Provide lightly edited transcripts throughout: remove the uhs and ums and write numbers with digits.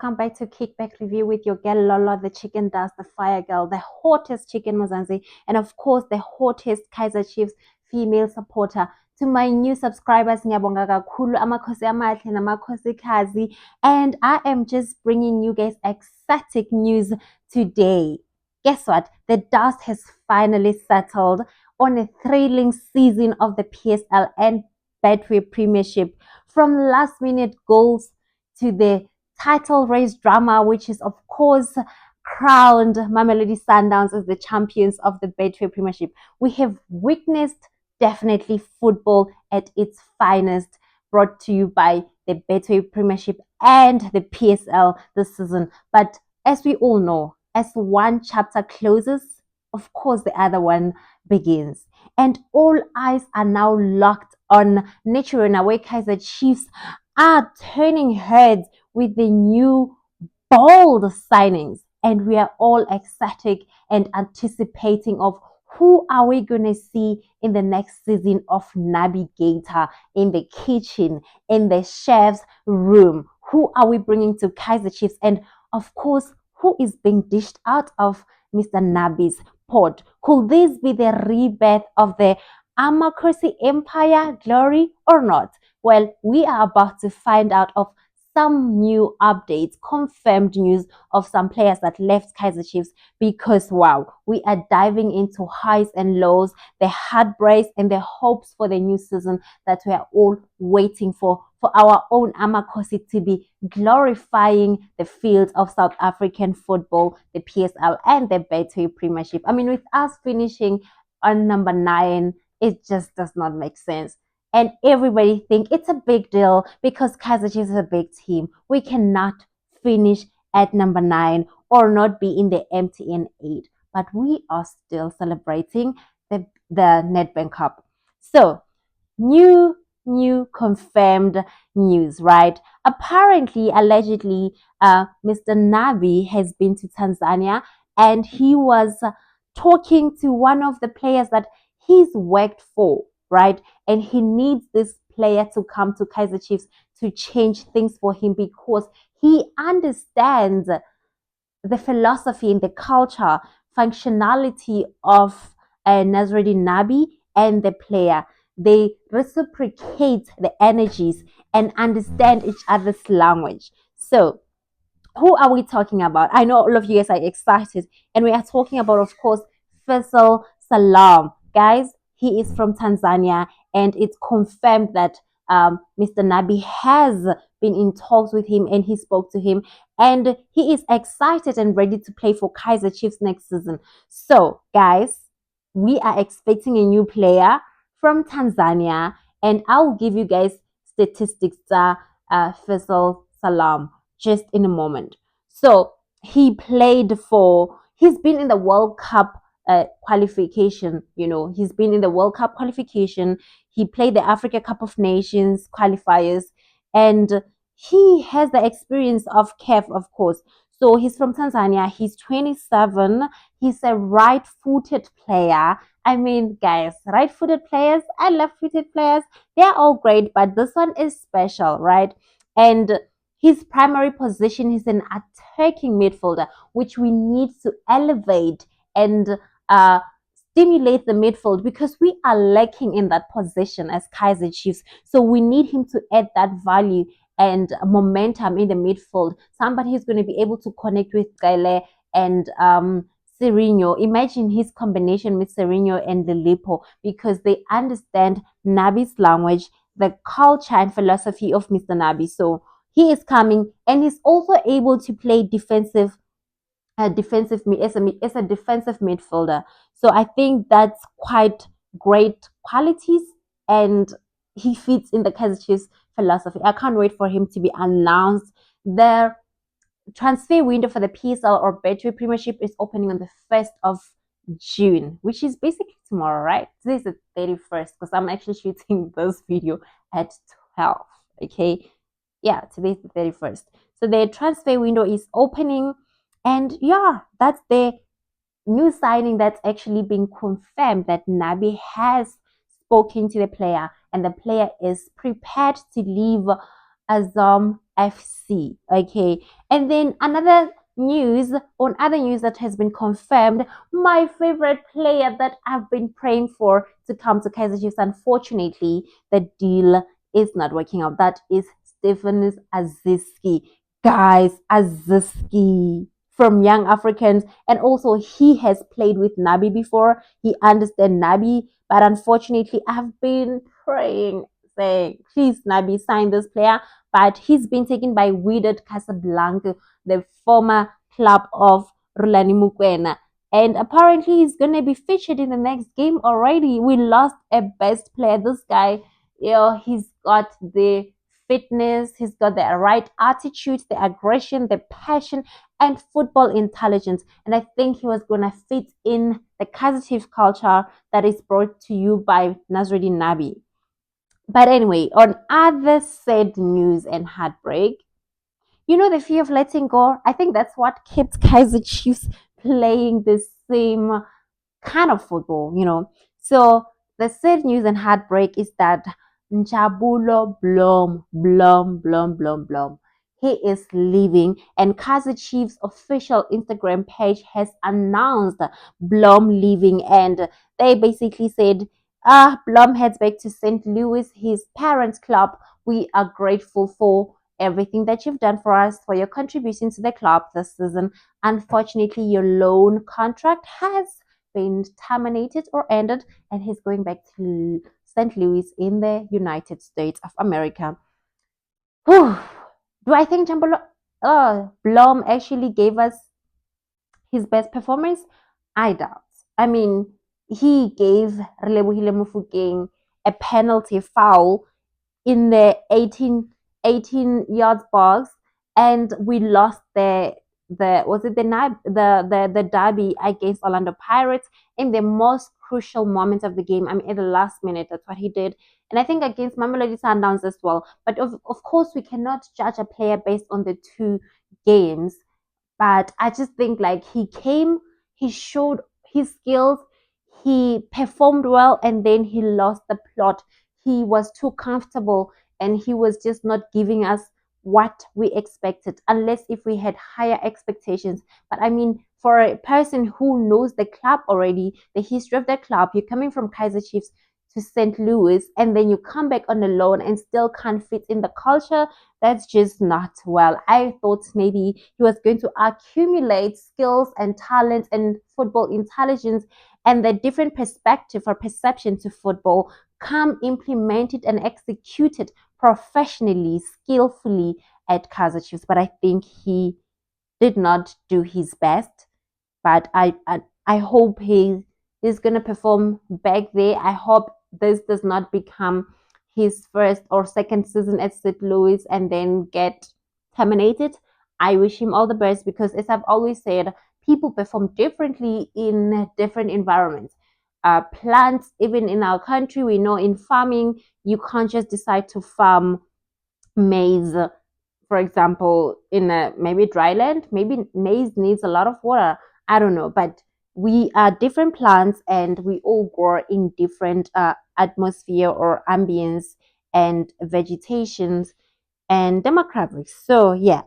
Welcome back to Kickback Review with your girl Lola, the chicken dust, the fire girl, the hottest chicken Mozambique, and of course the hottest Kaizer Chiefs female supporter. To my new subscribers, ngiyabonga kakhulu amakhosi amahle namakhosikazi, and I am just bringing you guys ecstatic news today. Guess what? The dust has finally settled on a thrilling season of the PSL and Betway Premiership. From last-minute goals to the title race drama, which is of course crowned Mamelodi Sundowns as the champions of the Betway Premiership. We have witnessed definitely football at its finest, brought to you by the Betway Premiership and the PSL this season. But as we all know, as one chapter closes, of course the other one begins. And all eyes are now locked on Naturena, where Kaizer Chiefs are turning heads with the new bold signings, and we are all ecstatic and anticipating of who are we going to see in the next season of Navigator in the kitchen, in the chef's room. Who are we bringing to Kaizer Chiefs? And of course, who is being dished out of Mr. Nabi's pot? Could this be the rebirth of the Amakursi Empire glory or not? Well, we are about to find out of some new updates, confirmed news of some players that left Kaizer Chiefs, because wow, we are diving into highs and lows, the heartbreaks and the hopes for the new season that we are all waiting for our own Amakosi to be glorifying the field of South African football, the PSL and the Betway Premiership. I mean, with us finishing on number 9, it just does not make sense. And everybody think it's a big deal because Kaizer Chiefs is a big team. We cannot finish at number 9 or not be in the MTN 8. But we are still celebrating the Nedbank Cup. So, new confirmed news, right? Apparently, allegedly, Mr. Nabi has been to Tanzania and he was talking to one of the players that he's worked for, right? And he needs this player to come to Kaizer Chiefs to change things for him because he understands the philosophy and the culture, functionality of Nasreddin Nabi and the player. They reciprocate the energies and understand each other's language. So, who are we talking about? I know all of you guys are excited, and we are talking about, of course, Faisal Salum. Guys, he is from Tanzania, and it's confirmed that Mr. Nabi has been in talks with him and he spoke to him, and he is excited and ready to play for Kaizer Chiefs next season. So, guys, we are expecting a new player from Tanzania, and I'll give you guys statistics. Faisal Salam just in a moment. So he's been in the World Cup qualification, he's been in the World Cup qualification. He played the Africa Cup of Nations qualifiers, and he has the experience of CAF, of course. So he's from Tanzania. He's 27. He's a right-footed player. I mean, guys, right-footed players and left-footed players, they're all great, but this one is special, right? And his primary position is an attacking midfielder, which we need to elevate and stimulate the midfield because we are lacking in that position as Kaizer Chiefs. So we need him to add that value and momentum in the midfield. Somebody who's going to be able to connect with Gaile and Serino. Imagine his combination with Serino and Lilipo because they understand Nabi's language, the culture and philosophy of Mr. Nabi. So he is coming, and he's also able to play defensive as a defensive midfielder. So I think that's quite great qualities, and he fits in the Kaizer Chiefs philosophy. I can't wait for him to be announced. The transfer window for the PSL or Betway Premiership is opening on the 1st of June, which is basically tomorrow, right? Today is the 31st because I'm actually shooting this video at 12. Okay, yeah, today's the 31st. So the transfer window is opening, and yeah, that's the new signing that's actually been confirmed that Nabi has spoken to the player, and the player is prepared to leave Azam FC. Okay, and then another news on other news that has been confirmed, my favorite player that I've been praying for to come to Kaizer Chiefs, unfortunately the deal is not working out. That is Stefanis Aziski. Guys, Aziski from Young Africans, and also he has played with Nabi before. He understands Nabi, but unfortunately I've been praying saying, please Nabi sign this player, but he's been taken by Wydad Casablanca, the former club of Rulani Mukwena. And apparently he's going to be featured in the next game already. We lost a best player. This guy, he's got the fitness, he's got the right attitude, the aggression, the passion, and football intelligence. And I think he was going to fit in the Kaizer Chiefs culture that is brought to you by Nasruddin Nabi. But anyway, on other sad news and heartbreak, the fear of letting go. I think that's what kept Kaizer Chiefs playing the same kind of football. So the sad news and heartbreak is that Njabulo Blom, he is leaving, and Kaizer Chiefs official Instagram page has announced Blom leaving, and they basically said, Blom heads back to St. Louis, his parents' club. We are grateful for everything that you've done for us, for your contribution to the club this season. Unfortunately, your loan contract has been terminated or ended, and he's going back to St. Louis in the United States of America. Whew. Do I think Blom actually gave us his best performance? I doubt. I mean, he gave Relebohile Mofokeng a penalty foul in the 18 yards box, and we lost the was it the derby against Orlando Pirates in the most crucial moment of the game. I mean, at the last minute, that's what he did. And I think against Mamelodi Sundowns as well. But of course, we cannot judge a player based on the two games. But I just think like he came, he showed his skills, he performed well, and then he lost the plot. He was too comfortable, and he was just not giving us what we expected, unless if we had higher expectations. But I mean, for a person who knows the club already, the history of the club, you're coming from Kaizer Chiefs to St. Louis, and then you come back on a loan and still can't fit in the culture. That's just not well. I thought maybe he was going to accumulate skills and talent and football intelligence and the different perspective or perception to football, come implement it and execute it professionally, skillfully at Kaizer Chiefs. But I think he did not do his best. But I hope he is going to perform back there. I hope this does not become his first or second season at St. Louis and then get terminated. I wish him all the best because, as I've always said, people perform differently in different environments. Plants, even in our country, we know in farming, you can't just decide to farm maize, for example, in a maybe dry land. Maybe maize needs a lot of water. I don't know, but we are different plants and we all grow in different atmosphere or ambience and vegetations and demographics. So yeah.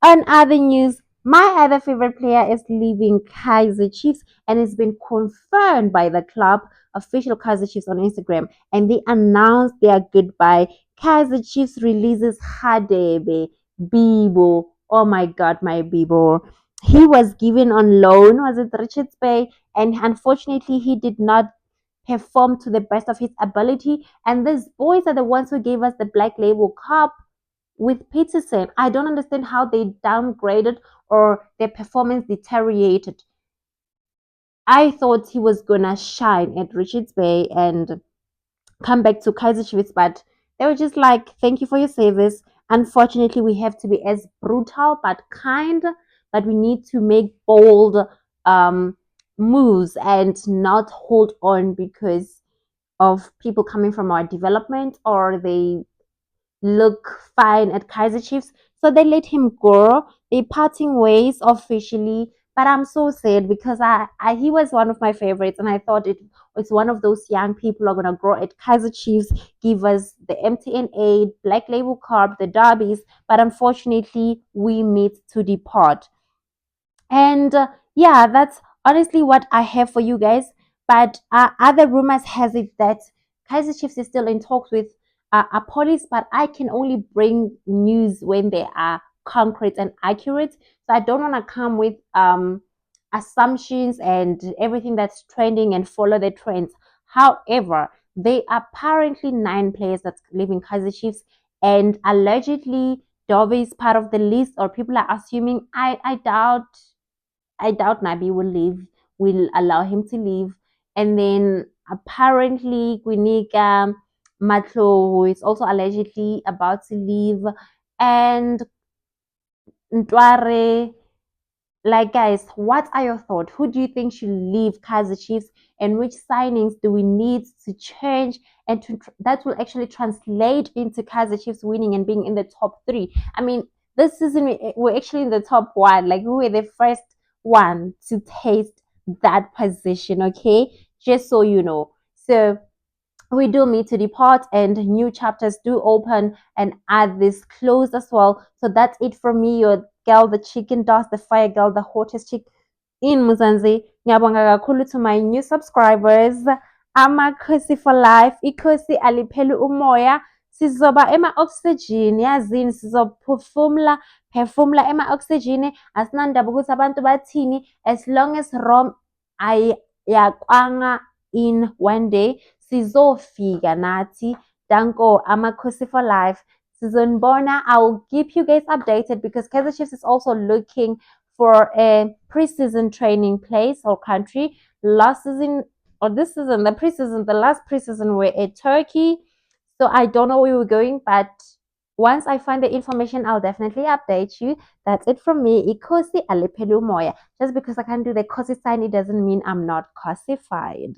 On other news, my other favorite player is leaving Kaizer Chiefs, and it's been confirmed by the club official Kaizer Chiefs on Instagram, and they announced their goodbye. Kaizer Chiefs releases Hadebe Bibo. Oh my God, my Bibo. He was given on loan, was it Richards Bay? And unfortunately, he did not perform to the best of his ability. And these boys are the ones who gave us the Black Label Cup with Peterson. I don't understand how they downgraded or their performance deteriorated. I thought he was gonna shine at Richards Bay and come back to Kaizer Chiefs, but they were just like, "Thank you for your service." Unfortunately, we have to be as brutal but kind, but we need to make bold um, moves and not hold on because of people coming from our development or they look fine at Kaizer Chiefs. So they let him go. They parting ways officially. But I'm so sad because he was one of my favorites, and I thought it was one of those young people who are gonna grow at Kaizer Chiefs, give us the MTN8, Black Label Cup, the derbies. But unfortunately, we meet to depart. And yeah, that's honestly what I have for you guys. But other rumors has it that Kaizer Chiefs is still in talks with a police, but I can only bring news when they are concrete and accurate. So I don't want to come with assumptions and everything that's trending and follow the trends. However, there are apparently 9 players that live in Kaizer Chiefs, and allegedly Dove is part of the list, or people are assuming. I doubt Nabi will allow him to leave. And then apparently Guinika Matlo, who is also allegedly about to leave, and Ntware. Like, guys, what are your thoughts? Who do you think should leave Kaizer Chiefs, and which signings do we need to change and that will actually translate into Kaizer Chiefs winning and being in the top three? I mean, this season we're actually in the top one. Like, we were the first one to taste that position, okay? Just so you know. So we do meet to depart, and new chapters do open, and add this closed as well. So that's it from me, your girl, the chicken dust, the fire girl, the hottest chick in Muzanzi. Ngiyabonga kakhulu to my new subscribers. Amakhosi for life, ikhosi alipheli umoya. Sizoba ema-oxygen, yazini, phefumla ema-oxygen. Asinandaba ukuthi abantu bathini, as long as Rome ayakwanga in one day, sizofika nathi. Danko, amakhosi for life. Sizonibona. I'll keep you guys updated because Kaizer Chiefs is also looking for a preseason training place or country. Last season or this season, the last preseason were at Turkey. So I don't know where we're going, but once I find the information, I'll definitely update you. That's it from me. Ikosi alipelu moya. Just because I can't do the cosi sign, it doesn't mean I'm not cosified.